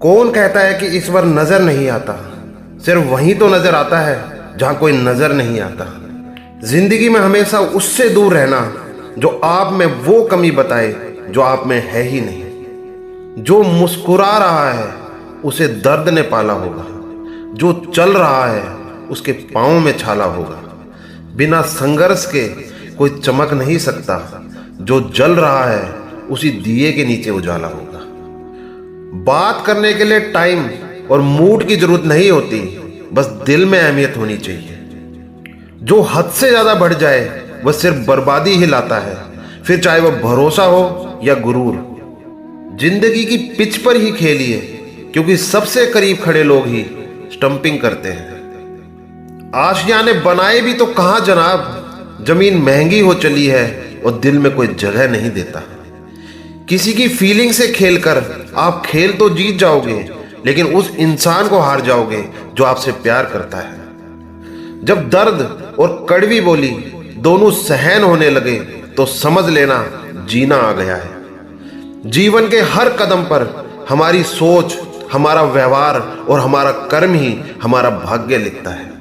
कौन कहता है कि ईश्वर नजर नहीं आता? सिर्फ वहीं तो नजर आता है जहां कोई नजर नहीं आता। जिंदगी में हमेशा उससे दूर रहना जो आप में वो कमी बताए जो आप में है ही नहीं। जो मुस्कुरा रहा है उसे दर्द ने पाला होगा, जो चल रहा है उसके पाँव में छाला होगा। बिना संघर्ष के कोई चमक नहीं सकता, जो जल रहा है उसी दिए के नीचे उजाला होगा। बात करने के लिए टाइम और मूड की जरूरत नहीं होती, बस दिल में अहमियत होनी चाहिए। जो हद से ज्यादा बढ़ जाए वह सिर्फ बर्बादी ही लाता है, फिर चाहे वह भरोसा हो या गुरूर। जिंदगी की पिच पर ही खेलिए, क्योंकि सबसे करीब खड़े लोग ही स्टंपिंग करते हैं। आशियाने बनाए भी तो कहां जनाब, जमीन महंगी हो चली है और दिल में कोई जगह नहीं देता। किसी की फीलिंग से खेलकर आप खेल तो जीत जाओगे, लेकिन उस इंसान को हार जाओगे जो आपसे प्यार करता है। जब दर्द और कड़वी बोली दोनों सहन होने लगे तो समझ लेना जीना आ गया है। जीवन के हर कदम पर हमारी सोच, हमारा व्यवहार और हमारा कर्म ही हमारा भाग्य लिखता है।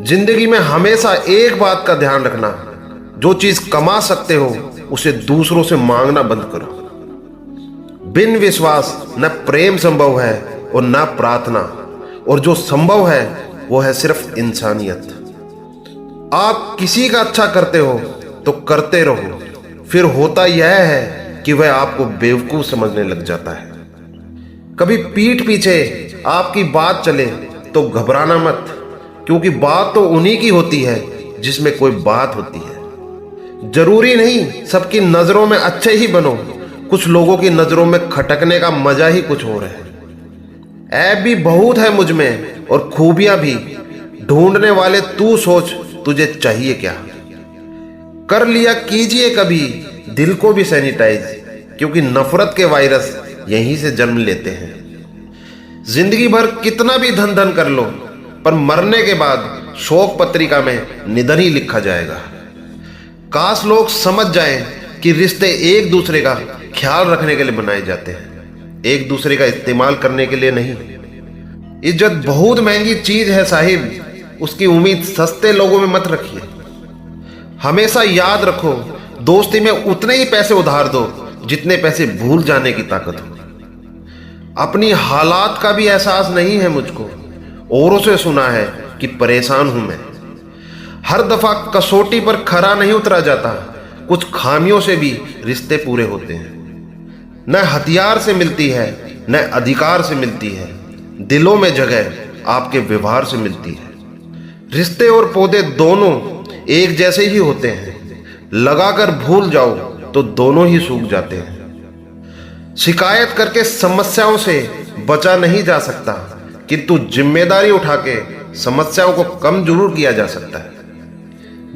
जिंदगी में हमेशा एक बात का ध्यान रखना, जो चीज कमा सकते हो उसे दूसरों से मांगना बंद करो। बिन विश्वास न प्रेम संभव है और न प्रार्थना, और जो संभव है वो है सिर्फ इंसानियत। आप किसी का अच्छा करते हो तो करते रहो, फिर होता यह है कि वह आपको बेवकूफ समझने लग जाता है। कभी पीठ पीछे आपकी बात चले तो घबराना मत, क्योंकि बात तो उन्हीं की होती है जिसमें कोई बात होती है। जरूरी नहीं सबकी नजरों में अच्छे ही बनो, कुछ लोगों की नजरों में खटकने का मजा ही कुछ और है। ऐब भी बहुत है मुझ में और खूबियां भी, ढूंढने वाले तू सोच तुझे चाहिए क्या। कर लिया कीजिए कभी दिल को भी सैनिटाइज, क्योंकि नफरत के वायरस यहीं से जन्म लेते हैं। जिंदगी भर कितना भी धन धन कर लो, पर मरने के बाद शोक पत्रिका में निधन ही लिखा जाएगा। काश लोग समझ जाएं कि रिश्ते एक दूसरे का ख्याल रखने के लिए बनाए जाते हैं, एक दूसरे का इस्तेमाल करने के लिए नहीं। इज्जत बहुत महंगी चीज है साहिब, उसकी उम्मीद सस्ते लोगों में मत रखिए। हमेशा याद रखो, दोस्ती में उतने ही पैसे उधार दो जितने पैसे भूल जाने की ताकत हो। अपनी हालात का भी एहसास नहीं है मुझको, औरों से सुना है कि परेशान हूं मैं। हर दफा कसौटी पर खरा नहीं उतरा जाता, कुछ खामियों से भी रिश्ते पूरे होते हैं। न हथियार से मिलती है न अधिकार से मिलती है, दिलों में जगह आपके व्यवहार से मिलती है। रिश्ते और पौधे दोनों एक जैसे ही होते हैं, लगाकर भूल जाओ तो दोनों ही सूख जाते हैं। शिकायत करके समस्याओं से बचा नहीं जा सकता, किंतु जिम्मेदारी उठा के समस्याओं को कम जरूर किया जा सकता है।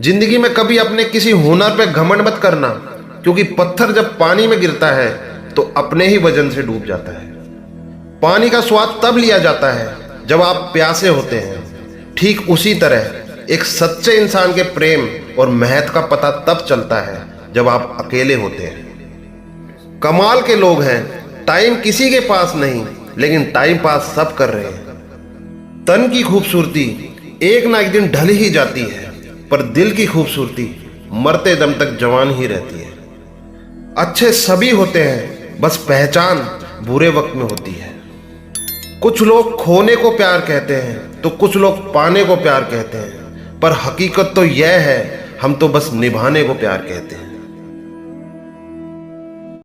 जिंदगी में कभी अपने किसी हुनर पे घमंड मत करना, क्योंकि पत्थर जब पानी में गिरता है तो अपने ही वजन से डूब जाता है। पानी का स्वाद तब लिया जाता है जब आप प्यासे होते हैं। ठीक उसी तरह एक सच्चे इंसान के प्रेम और महत्व का पता तब चलता है जब आप अकेले होते हैं। कमाल के लोग हैं, टाइम किसी के पास नहीं, लेकिन टाइम पास सब कर रहे हैं। तन की खूबसूरती एक ना एक दिन ढल ही जाती है, पर दिल की खूबसूरती मरते दम तक जवान ही रहती है। अच्छे सभी होते हैं, बस पहचान बुरे वक्त में होती है। कुछ लोग खोने को प्यार कहते हैं तो कुछ लोग पाने को प्यार कहते हैं, पर हकीकत तो यह है हम तो बस निभाने को प्यार कहते हैं।